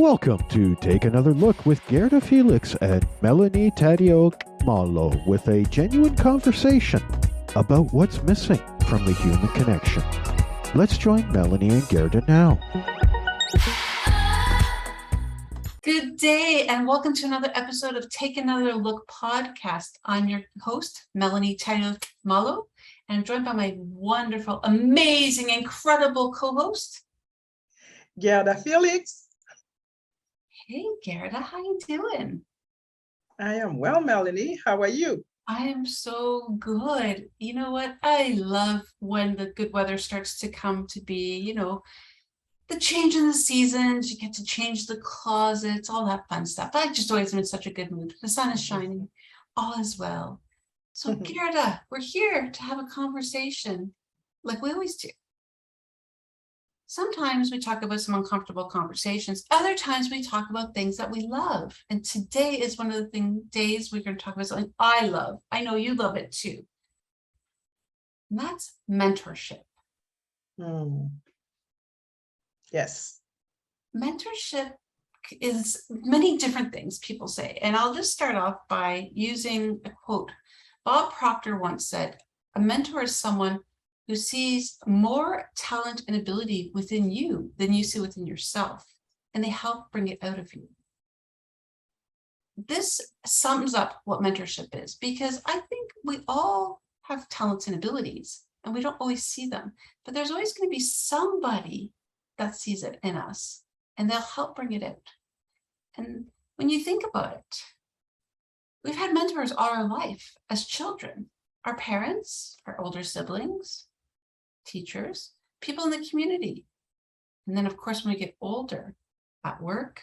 Welcome to Take Another Look with Gerda Felix and Melanie Taddeo Malo with a genuine conversation about what's missing from the human connection. Let's join Melanie and Gerda now. Good day and welcome to another episode of Take Another Look podcast. I'm your host, Melanie Taddeo Malo, and I'm joined by my wonderful, amazing, incredible co-host, Gerda Felix. Hey Gerda, how you doing? I am well, Melanie. How are you? I am so good. You know what? I love when the good weather starts to come to be, the change in the seasons, you get to change the closets, all that fun stuff. I just always am in such a good mood. The sun is shining, all is well. So Gerda, we're here to have a conversation like we always do. Sometimes we talk about some uncomfortable conversations. Other times we talk about things that we love. And today is one of the days we're going to talk about something I love. I know you love it too. And that's mentorship. Yes. Mentorship is many different things people say. And I'll just start off by using a quote. Bob Proctor once said, "A mentor is someone who sees more talent and ability within you than you see within yourself, and they help bring it out of you." This sums up what mentorship is, because I think we all have talents and abilities, and we don't always see them, but there's always going to be somebody that sees it in us, and they'll help bring it out. And when you think about it, we've had mentors all our life as children, our parents, our older siblings, teachers, people in the community. And then, of course, when we get older, at work,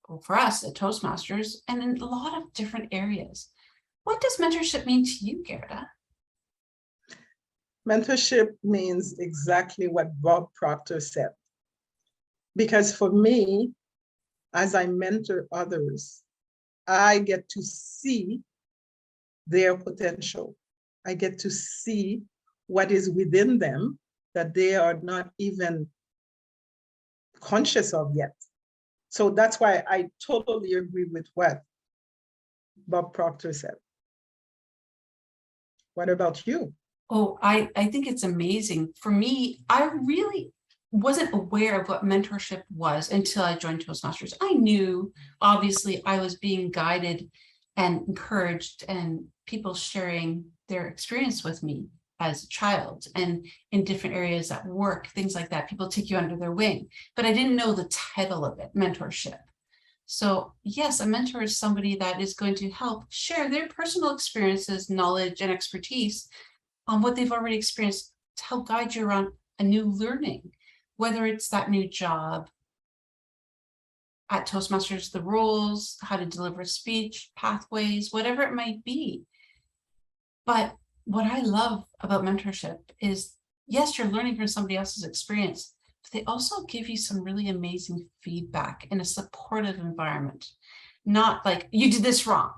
well, for us at Toastmasters, and in a lot of different areas. What does mentorship mean to you, Gerda? Mentorship means exactly what Bob Proctor said. Because for me, as I mentor others, I get to see their potential. I get to see what is within them that they are not even conscious of yet. So that's why I totally agree with what Bob Proctor said. What about you? Oh, I think it's amazing. For me, I really wasn't aware of what mentorship was until I joined Toastmasters. I knew, obviously, I was being guided and encouraged, and people sharing their experience with me as a child and in different areas at work, things like that. People take you under their wing, but I didn't know the title of it, mentorship. So yes, a mentor is somebody that is going to help share their personal experiences, knowledge, and expertise on what they've already experienced to help guide you around a new learning, whether it's that new job at Toastmasters, the rules, how to deliver a speech, pathways, whatever it might be. But what I love about mentorship is, yes, you're learning from somebody else's experience, but they also give you some really amazing feedback in a supportive environment. Not like, you did this wrong.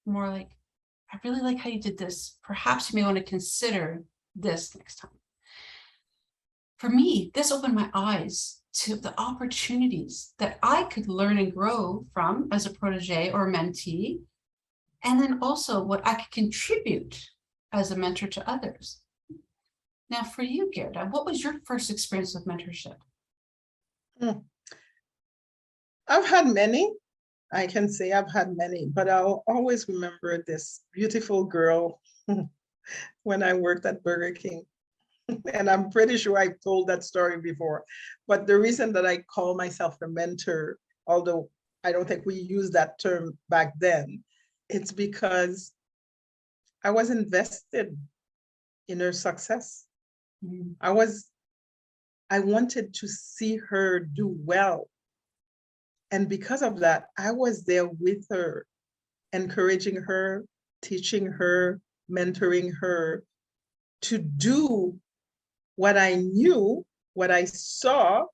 More like, I really like how you did this. Perhaps you may want to consider this next time. For me, this opened my eyes to the opportunities that I could learn and grow from as a protege or a mentee, and then also what I could contribute as a mentor to others. Now, for you, Gerda, what was your first experience with mentorship? I've had many. I can say I've had many, but I'll always remember this beautiful girl when I worked at Burger King. And I'm pretty sure I've told that story before. But the reason that I call myself a mentor, although I don't think we used that term back then, it's because I was invested in her success. I wanted to see her do well. And because of that, I was there with her, encouraging her, teaching her, mentoring her to do what I knew, what I saw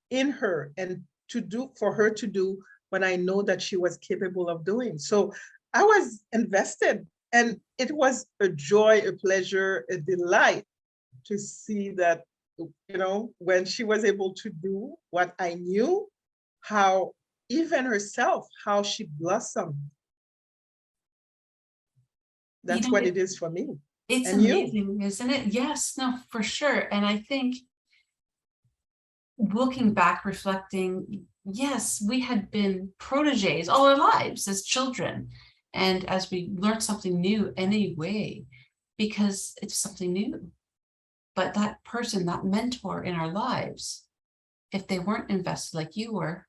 in her, and for her to do what I know that she was capable of doing. So I was invested, and it was a joy, a pleasure, a delight to see that when she was able to do what I knew, how even herself, how she blossomed. That's what it is for me. It's And you. amazing, isn't it? Yes, no, for sure. And I think looking back, reflecting, yes, we had been proteges all our lives as children. And as we learned something new anyway, because it's something new. But that person, that mentor in our lives, if they weren't invested like you were,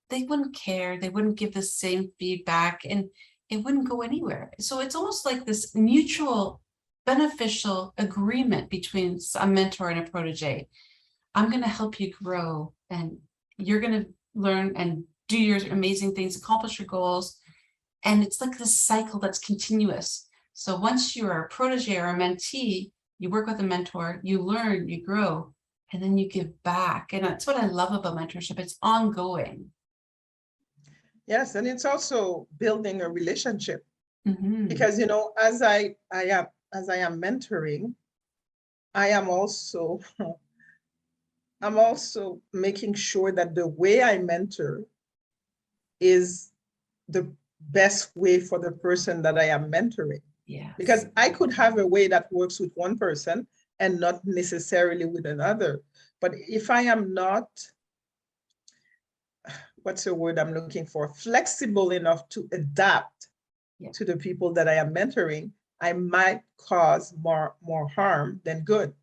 they wouldn't care. They wouldn't give the same feedback and it wouldn't go anywhere. So it's almost like this mutual beneficial agreement between a mentor and a protege. I'm going to help you grow and you're going to learn and do your amazing things, accomplish your goals. And it's like this cycle that's continuous. So once you're a protege or a mentee, you work with a mentor, you learn, you grow, and then you give back. And that's what I love about mentorship. It's ongoing. Yes, and it's also building a relationship. Mm-hmm. Because as I am mentoring, I am also I'm also making sure that the way I mentor is the best way for the person that I am mentoring. Yes. Because I could have a way that works with one person and not necessarily with another. But if I am not, what's the word I'm looking for, flexible enough to adapt to the people that I am mentoring, I might cause more harm than good.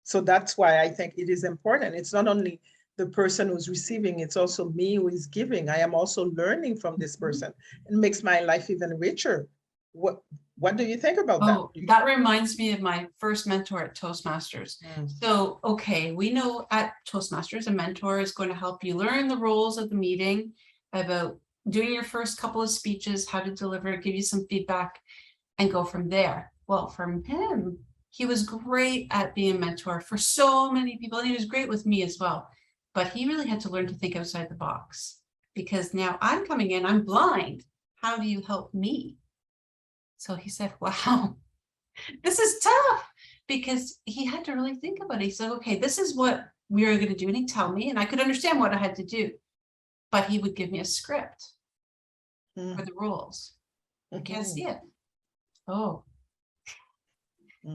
So that's why I think it is important. It's not only the person who's receiving, it's also me who is giving. I am also learning from this person. It makes my life even richer. What do you think about that? Oh, that reminds me of my first mentor at Toastmasters. So, okay, we know at Toastmasters, a mentor is going to help you learn the roles of the meeting, about doing your first couple of speeches, how to deliver, give you some feedback, and go from there. Well, from him, he was great at being a mentor for so many people, and he was great with me as well. But he really had to learn to think outside the box, because now I'm coming in, I'm blind. How do you help me? So he said, wow, this is tough, because he had to really think about it. He said, okay, this is what we are going to do. And he'd tell me, and I could understand what I had to do, but he would give me a script for the roles. I can't see it. Oh.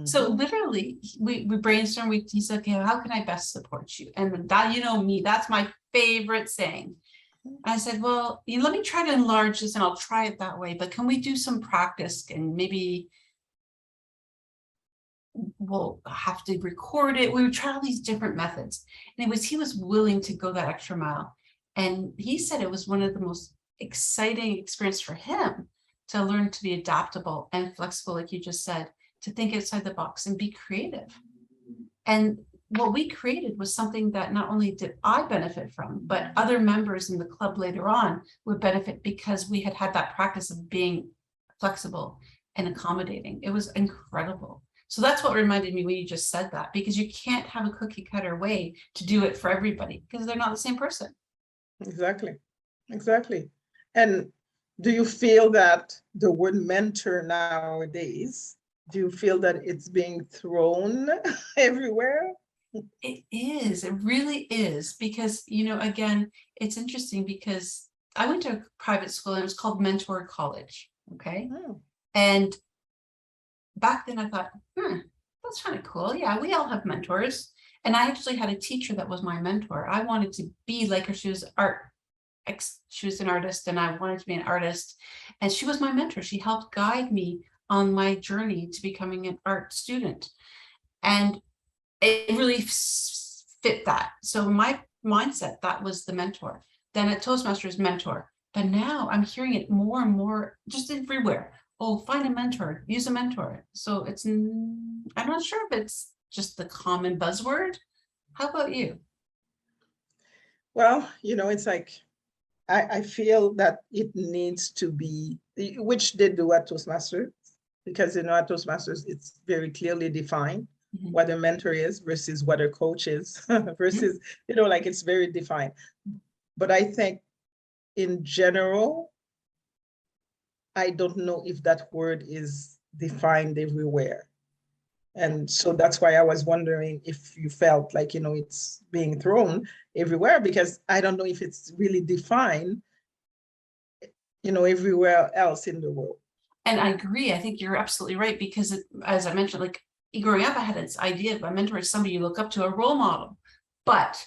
So literally we brainstormed, he said, okay, how can I best support you? And that, me, that's my favorite saying. I said, well, let me try to enlarge this and I'll try it that way, but can we do some practice and maybe we'll have to record it. We would try all these different methods. And he was willing to go that extra mile. And he said it was one of the most exciting experience for him to learn to be adaptable and flexible, like you just said, to think outside the box and be creative. And what we created was something that not only did I benefit from, but other members in the club later on would benefit, because we had had that practice of being flexible and accommodating. It was incredible. So that's what reminded me when you just said that, because you can't have a cookie cutter way to do it for everybody, because they're not the same person. Exactly. And do you feel that the word mentor nowadays, do you feel that it's being thrown everywhere? It is. It really is. Because, again, it's interesting because I went to a private school and it was called Mentor College. Okay. Oh. And back then I thought, that's kind of cool. Yeah, we all have mentors. And I actually had a teacher that was my mentor. I wanted to be like her. She was she was an artist and I wanted to be an artist. And she was my mentor. She helped guide me on my journey to becoming an art student. And it really fit that. So my mindset, that was the mentor. Then at Toastmasters, mentor. But now I'm hearing it more and more just everywhere. Oh, find a mentor, use a mentor. So I'm not sure if it's just the common buzzword. How about you? Well, it's like, I feel that it needs to be, which they do at Toastmasters, because at Toastmasters, it's very clearly defined what a mentor is versus what a coach is versus, like it's very defined. But I think in general, I don't know if that word is defined everywhere. And so that's why I was wondering if you felt like, it's being thrown everywhere, because I don't know if it's really defined, everywhere else in the world. And I agree. I think you're absolutely right, because as I mentioned, like growing up, I had this idea of a mentor as somebody you look up to, a role model. But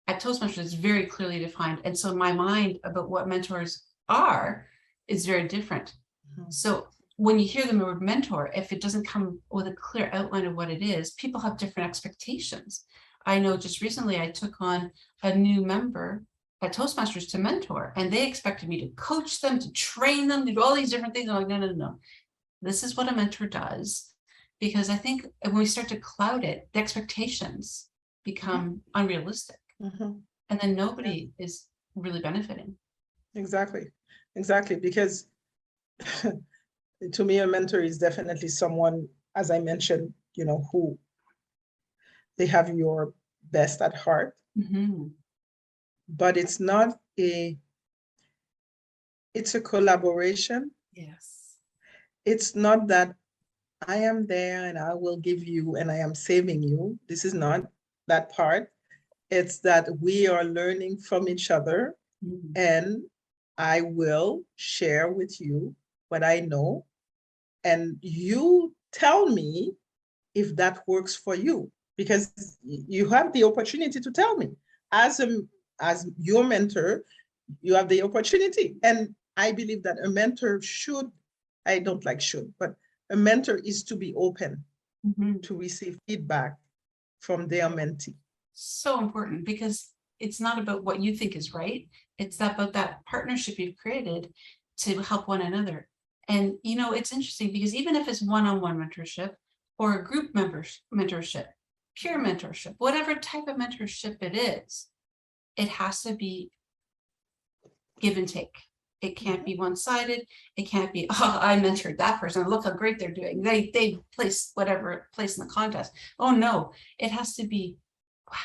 at Toastmasters, it's very clearly defined. And so my mind about what mentors are is very different. Mhm. So when you hear the word mentor, if it doesn't come with a clear outline of what it is, people have different expectations. I know just recently I took on a new member at Toastmasters to mentor, and they expected me to coach them, to train them, to do all these different things. I'm like, no, no, no. This is what a mentor does. Because I think when we start to cloud it, the expectations become unrealistic. Mhm. And then nobody is really benefiting. Exactly. Because to me, a mentor is definitely someone, as I mentioned, who they have your best at heart, Mhm. but it's a collaboration. Yes. It's not that I am there and I will give you and I am saving you. This is not that part. It's that we are learning from each other, Mhm. and I will share with you what I know, and you tell me if that works for you, because you have the opportunity to tell me as your mentor. You have the opportunity, and I believe that a mentor should, I don't like should, but a mentor is to be open Mhm. to receive feedback from their mentee. So important, because it's not about what you think is right. It's about that partnership you've created to help one another. And it's interesting because even if it's one-on-one mentorship or a group mentorship, peer mentorship, whatever type of mentorship it is, it has to be give and take. It can't be one-sided. It can't be, oh, I mentored that person. Look how great they're doing. They place whatever place in the contest. Oh no, it has to be, wow,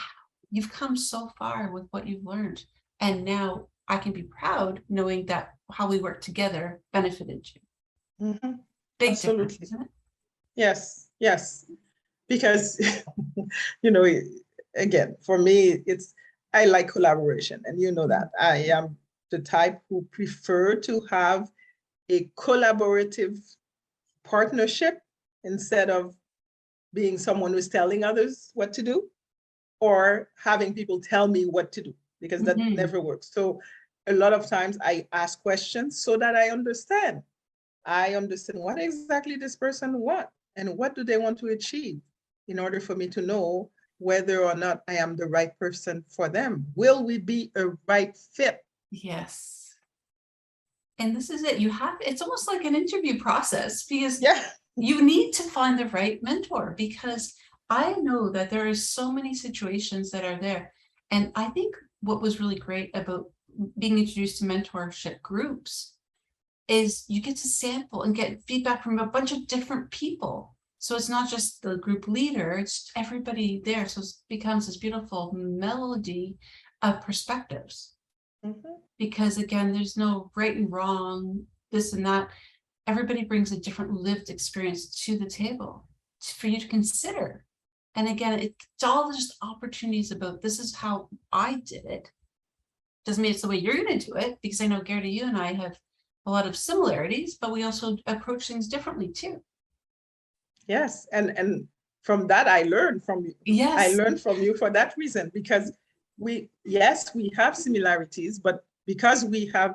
you've come so far with what you've learned. And now I can be proud knowing that how we work together benefited you. Mhm. Big difference, Absolutely. isn't it? Yes. Because, you know, again, for me, I like collaboration, and you know that. I am the type who prefer to have a collaborative partnership instead of being someone who's telling others what to do or having people tell me what to do, because that Mhm. never works. So a lot of times I ask questions so that I understand. I understand what exactly this person wants and what do they want to achieve in order for me to know whether or not I am the right person for them. Will we be a right fit? Yes. And this is it. It's almost like an interview process, because Yeah. you need to find the right mentor, because I know that there are so many situations that are there. And I think what was really great about being introduced to mentorship groups is you get to sample and get feedback from a bunch of different people. So it's not just the group leader, it's everybody there. So it becomes this beautiful melody of perspectives. Mhm. Because again, there's no right and wrong, this and that. Everybody brings a different lived experience to the table for you to consider. And again, it's all just opportunities about this is how I did it. Doesn't mean it's the way you're going to do it, because I know, Gerda, you and I have a lot of similarities, but we also approach things differently too. Yes. And from that, I learned from you. I Yes. learned from you for that reason, because yes, we have similarities, but because we have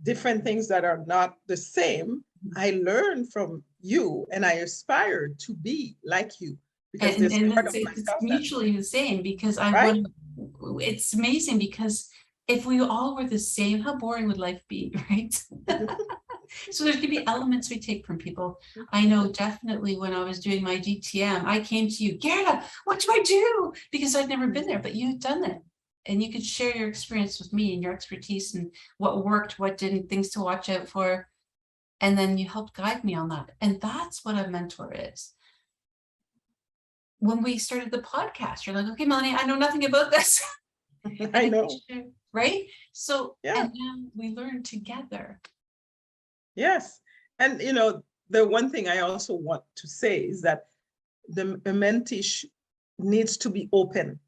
different things that are not the same, I learned from you and I aspire to be like you, because And, there's and part it's, of it's myself that, mutually the same, because I right? would, it's amazing, because if we all were the same, how boring would life be, right? So there's gonna be elements we take from people. I know definitely when I was doing my DTM, I came to you, Gerda, what do I do? Because I'd never been there, but you've done it. And you could share your experience with me and your expertise and what worked, what didn't, things to watch out for. And then you helped guide me on that. And that's what a mentor is. When we started the podcast, you're like, okay, Melanie, I know nothing about this. I know. Right? So, Yeah. and now we learn together. Yes. And the one thing I also want to say is that a mentee needs to be open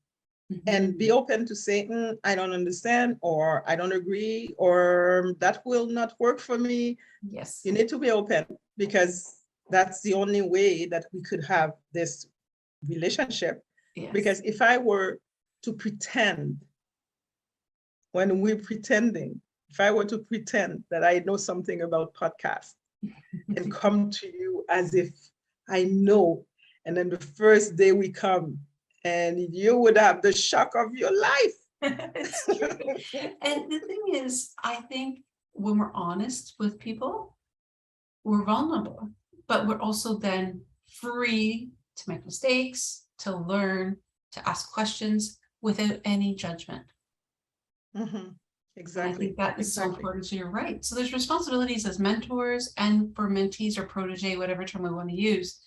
and be open to say, I don't understand, or I don't agree, or that will not work for me. Yes. You need to be open, because that's the only way that we could have this relationship. Yes. Because if I were to pretend, when we're pretending, if I were to pretend that I know something about podcasts and come to you as if I know, and then the first day we come, and you would have the shock of your life. It's true. And the thing is, I think when we're honest with people, we're vulnerable, but we're also then free to make mistakes, to learn, to ask questions without any judgment. Exactly. And I think that is so important. So you're right. So there's responsibilities as mentors and for mentees or protege, whatever term we want to use.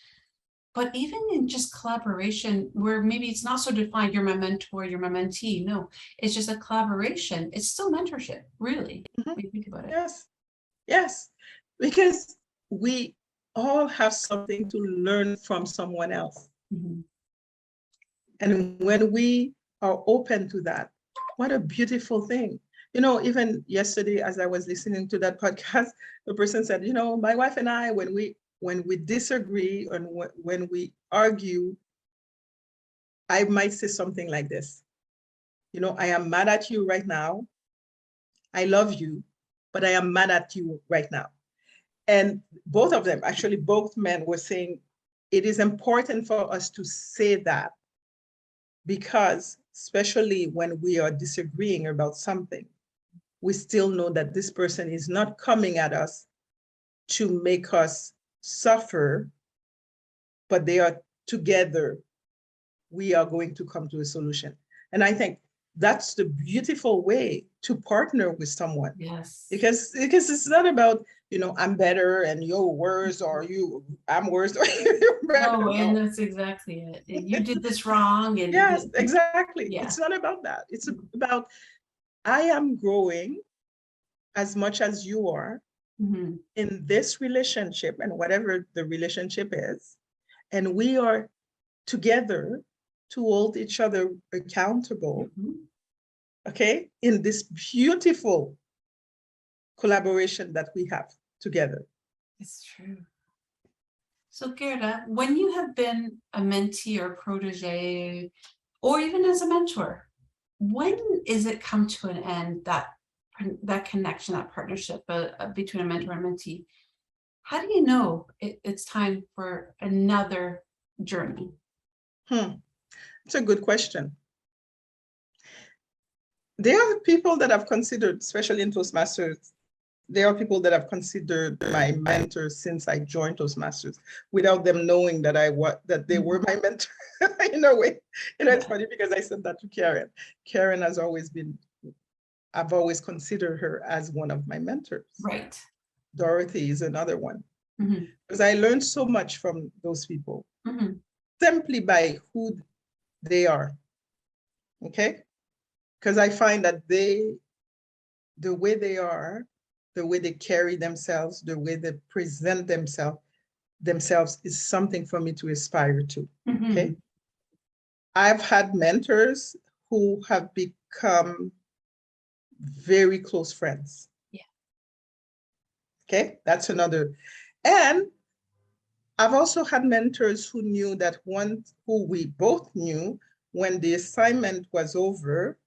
But even in just collaboration, where maybe it's not so defined, you're my mentor, you're my mentee. No, it's just a collaboration. It's still mentorship, really, when you think about it. Yes, yes, because we all have something to learn from someone else. And when we are open to that, what a beautiful thing. You know, even yesterday, as I was listening to that podcast, the person said, you know, my wife and I, when we disagree and when we argue, I might say something like this. You know, I am mad at you right now. I love you, but I am mad at you right now. And both of them, actually both men, were saying it is important for us to say that, because especially when we are disagreeing about something, we still know that this person is not coming at us to make us suffer, but they are together. We are going to come to a solution. And I think that's the beautiful way to partner with someone. Yes. Because it's not about, you know, I'm better and you're worse, or I'm worse or you're better. No, and that's exactly it. And you did this wrong. And yes, exactly. Yeah. It's not about that. It's about, I am growing as much as you are in this relationship, and whatever the relationship is, and we are together to hold each other accountable, okay, in this beautiful collaboration that we have together. It's true. So Gerda, when you have been a mentee or protege, or even as a mentor, when is it come to an end, that connection, that partnership between a mentor and mentee? How do you know it's time for another journey? It's a good question. There are people that I've considered, especially in Toastmasters, there are people that I've considered my mentors since I joined Toastmasters, without them knowing that they were my mentor. In a way, you know, it's funny because I said that to Karen. Karen has always been, I've always considered her as one of my mentors. Right. Dorothy is another one. Because I learned so much from those people, simply by who they are. Okay? Because I find that the way they are, the way they carry themselves, the way they present themselves is something for me to aspire to. Okay. I've had mentors who have become very close friends. Yeah. Okay, that's another. And I've also had mentors who knew that who we both knew, when the assignment was over,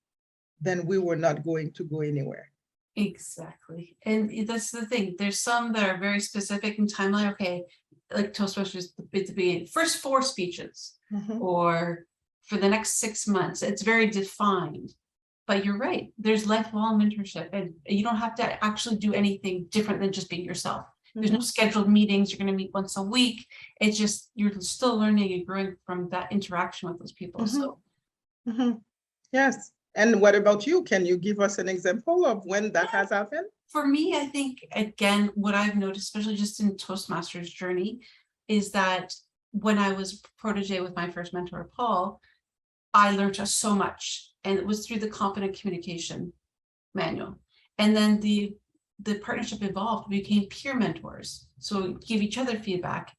then we were not going to go anywhere. Exactly. And that's the thing. There's some that are very specific in timeline. Okay, like Toastmasters at the beginning, first 4 speeches, or for the next 6 months, it's very defined. But you're right, there's lifelong mentorship, and you don't have to actually do anything different than just being yourself. There's no scheduled meetings. You're going to meet once a week. It's just, you're still learning and growing from that interaction with those people. So yes. And what about you? Can you give us an example of when that has happened? For me, I think, again, what I've noticed, especially just in Toastmasters journey, is that when I was protege with my first mentor, Paul, I learned so much, and it was through the confident communication manual. And then the partnership evolved, we became peer mentors. So we give each other feedback.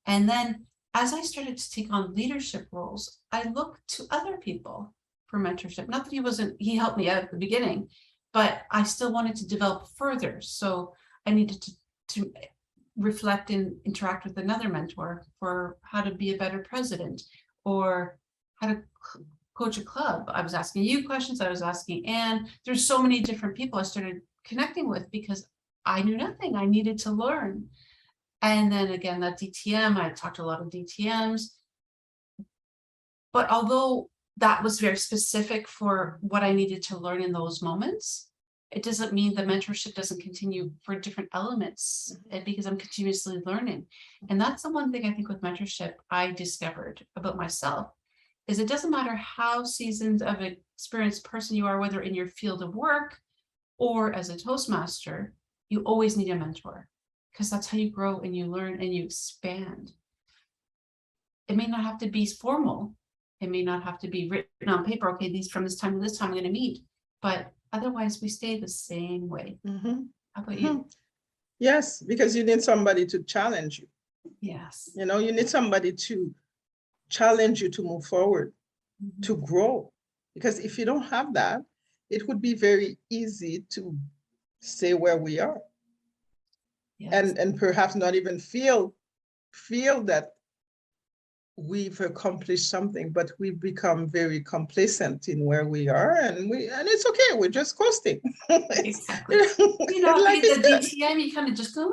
And then as I started to take on leadership roles, I looked to other people for mentorship. Not that he helped me out at the beginning, but I still wanted to develop further. So I needed to reflect and interact with another mentor for how to be a better president or how to coach a club. I was asking you questions. I was asking Anne. There's so many different people I started connecting with because I knew nothing. I needed to learn. And then again, that DTM, I talked to a lot of DTMs. But although that was very specific for what I needed to learn in those moments, it doesn't mean the mentorship doesn't continue for different elements, because I'm continuously learning. And that's the one thing I think with mentorship I discovered about myself, is it doesn't matter how seasoned of an experienced person you are, whether in your field of work or as a Toastmaster, you always need a mentor, because that's how you grow and you learn and you expand. It may not have to be formal. It may not have to be written on paper. Okay, these from this time to this time I'm going to meet, but otherwise we stay the same way. How about you? Yes, because you need somebody to challenge you. Yes. You know, you need somebody to challenge you to move forward, to grow. Because if you don't have that, it would be very easy to stay where we are. Yes. And perhaps not even feel that we've accomplished something, but we've become very complacent in where we are, and it's okay. We're just coasting. Exactly. You know, life the is good. DTM, you kind of just go,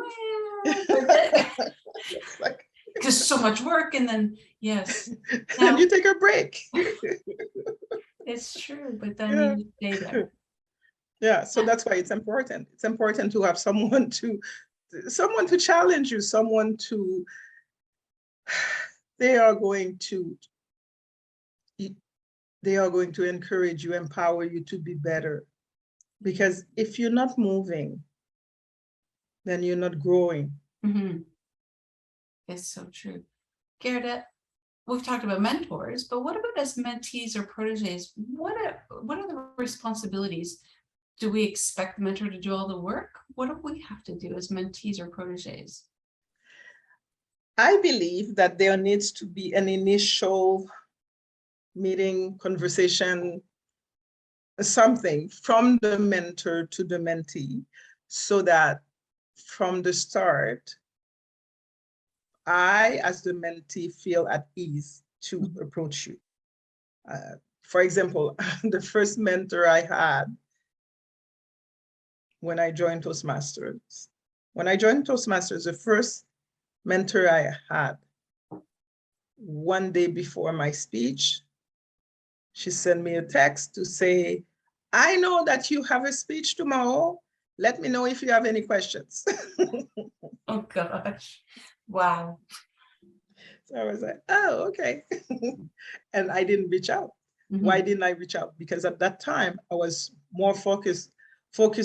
It's like, because so much work, and then yes, and you take a break. it's true, but then Yeah. you stay there. Yeah, so that's why it's important. It's important to have someone to challenge you, someone to, they are going to encourage you, empower you to be better. Because if you're not moving, then you're not growing. It's so true. Gerda, we've talked about mentors, but what about as mentees or proteges? What are the responsibilities? Do we expect the mentor to do all the work? What do we have to do as mentees or proteges? I believe that there needs to be an initial meeting, conversation, something from the mentor to the mentee, so that from the start, I, as the mentee, feel at ease to approach you. For example, the first mentor I had when I joined Toastmasters, the first mentor I had, one day before my speech, she sent me a text to say, I know that you have a speech tomorrow. Let me know if you have any questions. Oh gosh, wow. So I was like, oh, okay. And I didn't reach out. Why didn't I reach out? Because at that time I was more focused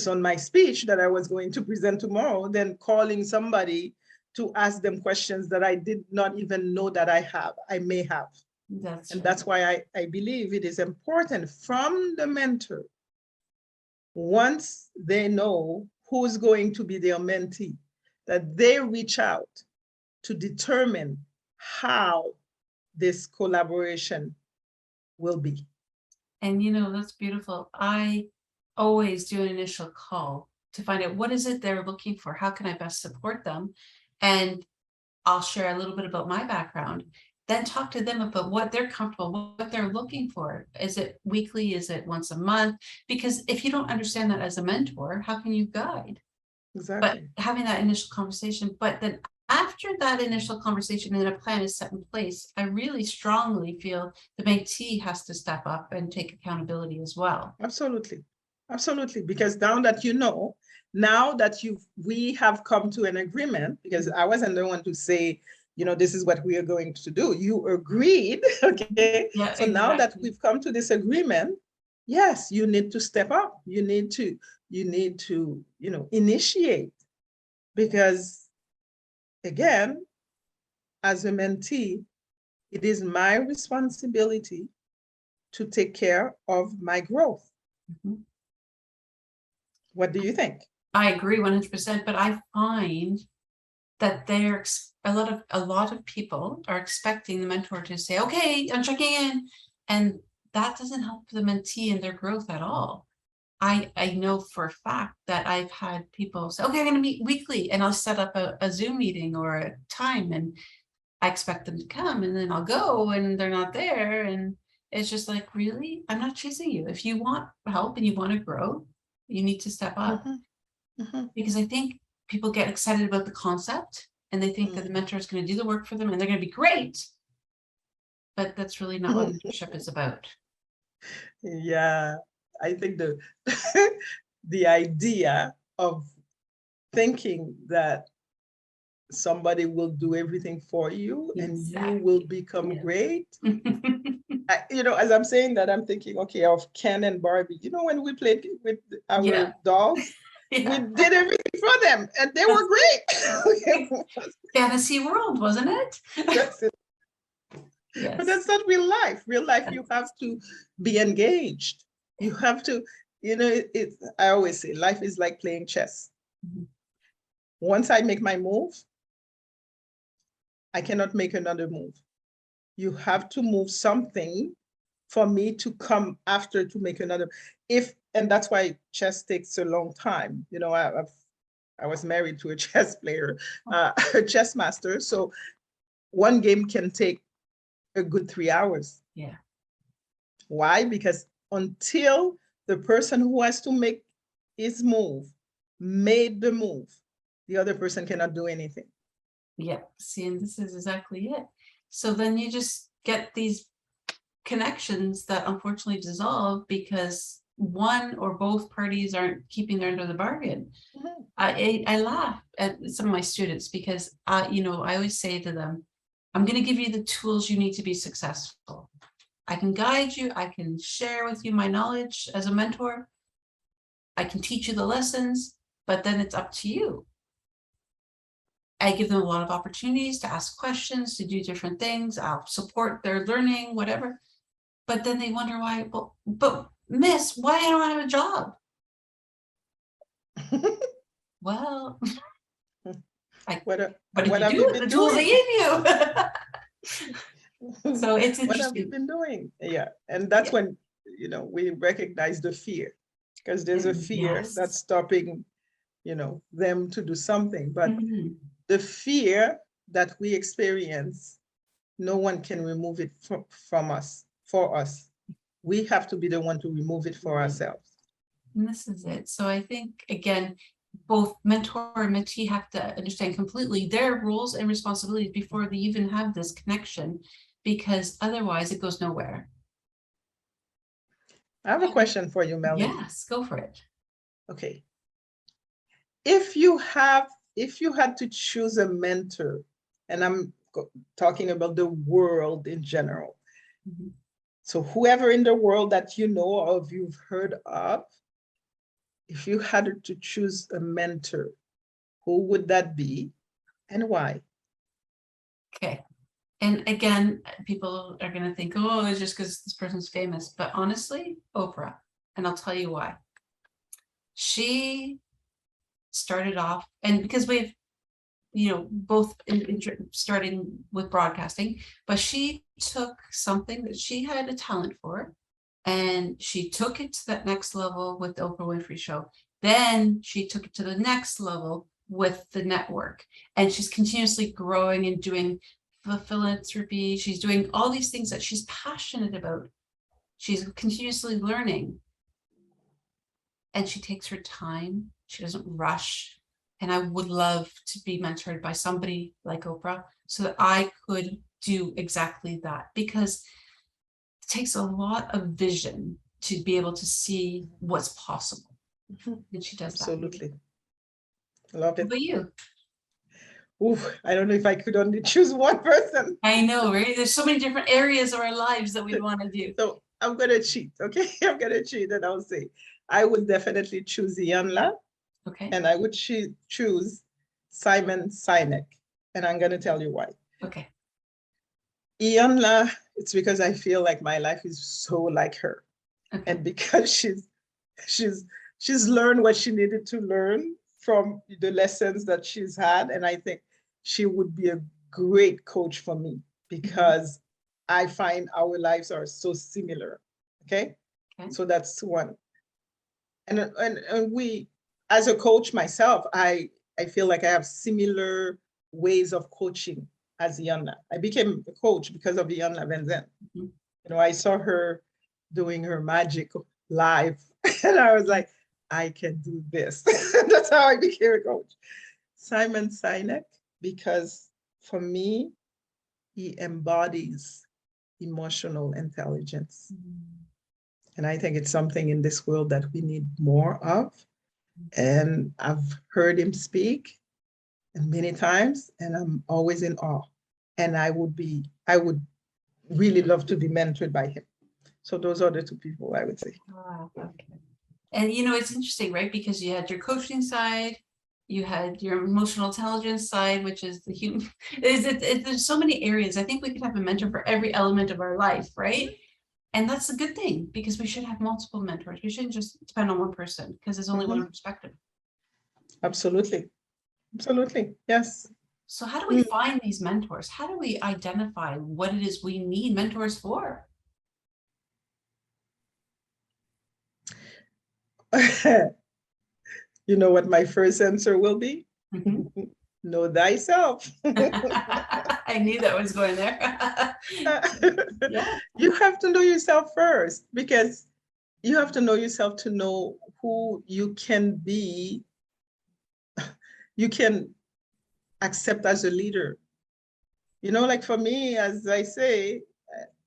on my speech that I was going to present tomorrow than calling somebody to ask them questions that I did not even know that I may have. That's why I believe it is important from the mentor, once they know who's going to be their mentee, that they reach out to determine how this collaboration will be. And you know, that's beautiful. I always do an initial call to find out what is it they're looking for. How can I best support them? And I'll share a little bit about my background, then talk to them about what they're comfortable, what they're looking for. Is it weekly? Is it once a month? Because if you don't understand that as a mentor, how can you guide? Exactly. But having that initial conversation, but then after that initial conversation and a plan is set in place, I really strongly feel the mentee has to step up and take accountability as well. Absolutely. Absolutely. Because now that we have come to an agreement, because I wasn't the one to say, this is what we are going to do. You agreed. Okay. Yeah, so now that we've come to this agreement, yes, you need to step up. You need to, initiate. Because again, as a mentee, it is my responsibility to take care of my growth. What do you think? I agree 100%, but I find that a lot of people are expecting the mentor to say, okay, I'm checking in. And that doesn't help the mentee in their growth at all. I know for a fact that I've had people say, okay, I'm going to meet weekly, and I'll set up a Zoom meeting or a time, and I expect them to come, and then I'll go and they're not there. And it's just like, really, I'm not chasing you. If you want help and you want to grow, you need to step up. Because I think people get excited about the concept and they think that the mentor is going to do the work for them and they're going to be great. But that's really not what mentorship is about. Yeah, I think the the idea of thinking that somebody will do everything for you and you will become great. As I'm saying that, I'm thinking, okay, of Ken and Barbie. When we played with our dolls, we did everything for them and they were great. Fantasy world, wasn't it? That's it. Yes. But that's not real life. Real life, you have to be engaged. You have to, I always say life is like playing chess. Once I make my move, I cannot make another move. You have to move something for me to come after to make another. And that's why chess takes a long time. I was married to a chess player, a chess master. So one game can take a good 3 hours. Yeah. Why? Because until the person who has to make his move made the move, the other person cannot do anything. Yeah. See, and this is exactly it. So then you just get these connections that unfortunately dissolve because one or both parties aren't keeping their end of the bargain. I laugh at some of my students because I always say to them, I'm going to give you the tools you need to be successful. I can guide you. I can share with you my knowledge as a mentor. I can teach you the lessons, but then it's up to you. I give them a lot of opportunities to ask questions, to do different things. I'll support their learning, whatever. But then they wonder why, but miss, why don't I have a job? Well, what did have you do you with been the tools doing? I gave you? So it's interesting. What have you been doing? Yeah. And that's when, we recognize the fear, because there's a fear that's stopping, them to do something. But the fear that we experience, no one can remove it from us, for us. We have to be the one to remove it for ourselves. And this is it. So I think, again, both mentor and mentee have to understand completely their roles and responsibilities before they even have this connection, because otherwise it goes nowhere. I have a question for you, Melanie. Yes, go for it. Okay. If you had to choose a mentor, and I'm talking about the world in general. So whoever in the world that you know of, you've heard of, if you had to choose a mentor, who would that be and why? Okay. And again, people are going to think, oh, it's just because this person's famous. But honestly, Oprah. And I'll tell you why. She started off, and because we've, both starting with broadcasting, but she took something that she had a talent for, and she took it to that next level with the Oprah Winfrey Show. Then she took it to the next level with the network, and she's continuously growing and doing philanthropy. She's doing all these things that she's passionate about. She's continuously learning, and she takes her time. She doesn't rush. And I would love to be mentored by somebody like Oprah so that I could do exactly that, because it takes a lot of vision to be able to see what's possible. And she does that. Absolutely. Love it. What about you? Ooh, I don't know if I could only choose one person. I know, right? There's so many different areas of our lives that we want to do. So I'm going to cheat, okay? I'm going to cheat, and I'll say I would definitely choose Iyanla. Okay. And I would choose Simon Sinek. And I'm going to tell you why. Okay. Iyanla, it's because I feel like my life is so like her. Okay. And because she's learned what she needed to learn from the lessons that she's had. And I think she would be a great coach for me because I find our lives are so similar. Okay. Okay. So that's one. And we, as a coach myself, I feel like I have similar ways of coaching as Yana. I became a coach because of Yana Van Zen. Mhm. You know, I saw her doing her magic live, and I was like, I can do this. That's how I became a coach. Simon Sinek, because for me, he embodies emotional intelligence. And I think it's something in this world that we need more of. And I've heard him speak and many times, and I'm always in awe. And I would really love to be mentored by him. So those are the two people I would say. Ah, okay. And it's interesting, right? Because you had your coaching side, you had your emotional intelligence side, which is the human. There's so many areas. I think we could have a mentor for every element of our life, right? And that's a good thing because we should have multiple mentors. We shouldn't just depend on one person because there's only one perspective. Absolutely. Absolutely. Yes. So how do we find these mentors? How do we identify what it is we need mentors for? You know what my first answer will be? Know thyself. I knew that was going there. Yeah. You have to know yourself first because you have to know yourself to know who you can be, you can accept as a leader. Like for me, as I say,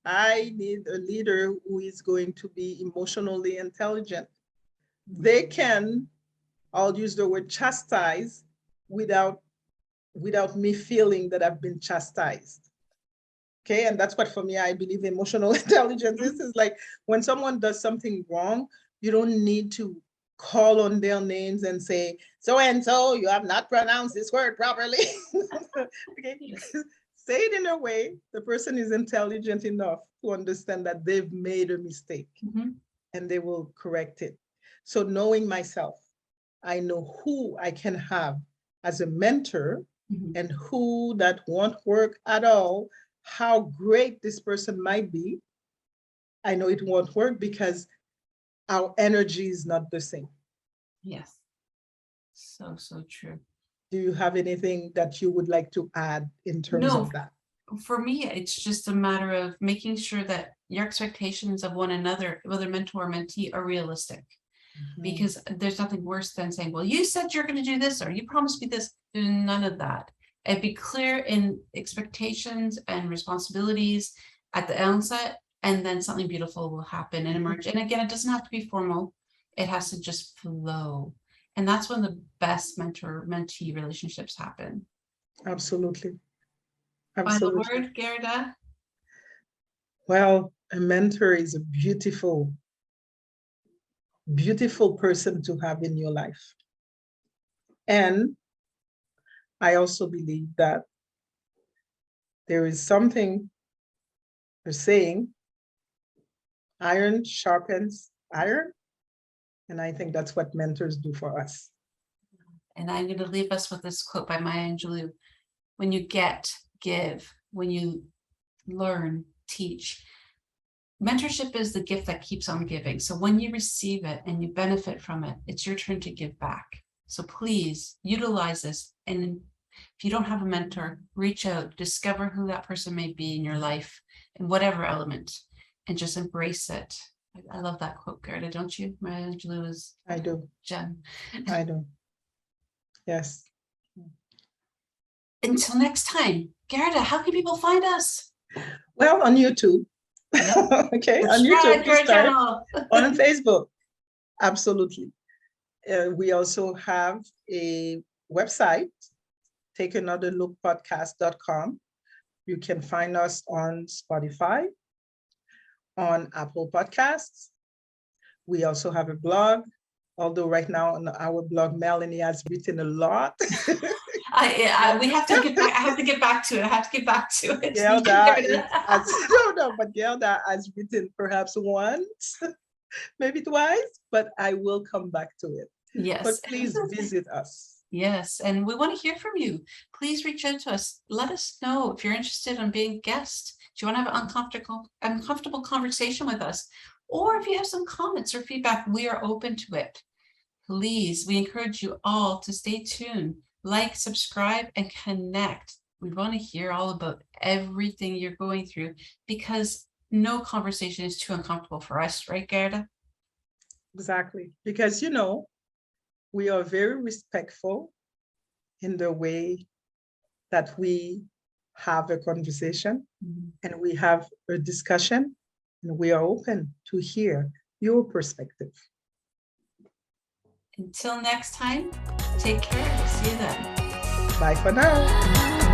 I need a leader who is going to be emotionally intelligent. They can, I'll use the word chastise without me feeling that I've been chastised. Okay, and that's what for me, I believe emotional intelligence is like when someone does something wrong, you don't need to call on their names and say, so and so, you have not pronounced this word properly. Okay, say it in a way the person is intelligent enough to understand that they've made a mistake and they will correct it. So knowing myself, I know who I can have as a mentor and who that won't work at all, how great this person might be. I know it won't work because our energy is not the same. Yes. So true. Do you have anything that you would like to add in terms of that? For me, it's just a matter of making sure that your expectations of one another, whether mentor or mentee, are realistic. Because there's nothing worse than saying, well, you said you're going to do this, or you promised me this. There's none of that. And be clear in expectations and responsibilities at the onset, and then something beautiful will happen and emerge. And again, it doesn't have to be formal. It has to just flow. And that's when the best mentor-mentee relationships happen. Absolutely. Final word, Gerda? Well, a mentor is a beautiful, beautiful person to have in your life. And I also believe that there is something they're saying, iron sharpens iron. And I think that's what mentors do for us. And I'm going to leave us with this quote by Maya Angelou. When you get, give. When you learn, teach. Mentorship is the gift that keeps on giving. So when you receive it and you benefit from it, it's your turn to give back. So please utilize this. And if you don't have a mentor, reach out, discover who that person may be in your life in whatever element, and just embrace it. I love that quote, Gerda, don't you? Maya Angelou is I do. gem. I do. Yes. Until next time, Gerda, how can people find us? Well, on YouTube. Yep. Okay, on YouTube to start. On Facebook. Absolutely. We also have a website, takeanotherlookpodcast.com. You can find us on Spotify, on Apple Podcasts. We also have a blog, although right now on our blog, Melanie has written a lot. We have to get back. I have to get back to it. I have to get back to it. Gelda has written perhaps once, maybe twice, but I will come back to it. Yes. But please visit us. Yes, and we want to hear from you. Please reach out to us. Let us know if you're interested in being a guest. Do you want to have an uncomfortable conversation with us? Or if you have some comments or feedback, we are open to it. Please, we encourage you all to stay tuned, like, subscribe, and connect. We want to hear all about everything you're going through because no conversation is too uncomfortable for us, right, Gerda? Exactly. Because, you know, we are very respectful in the way that we have a conversation and we have a discussion, and we are open to hear your perspective. Until next time, take care. See you then. Bye for now.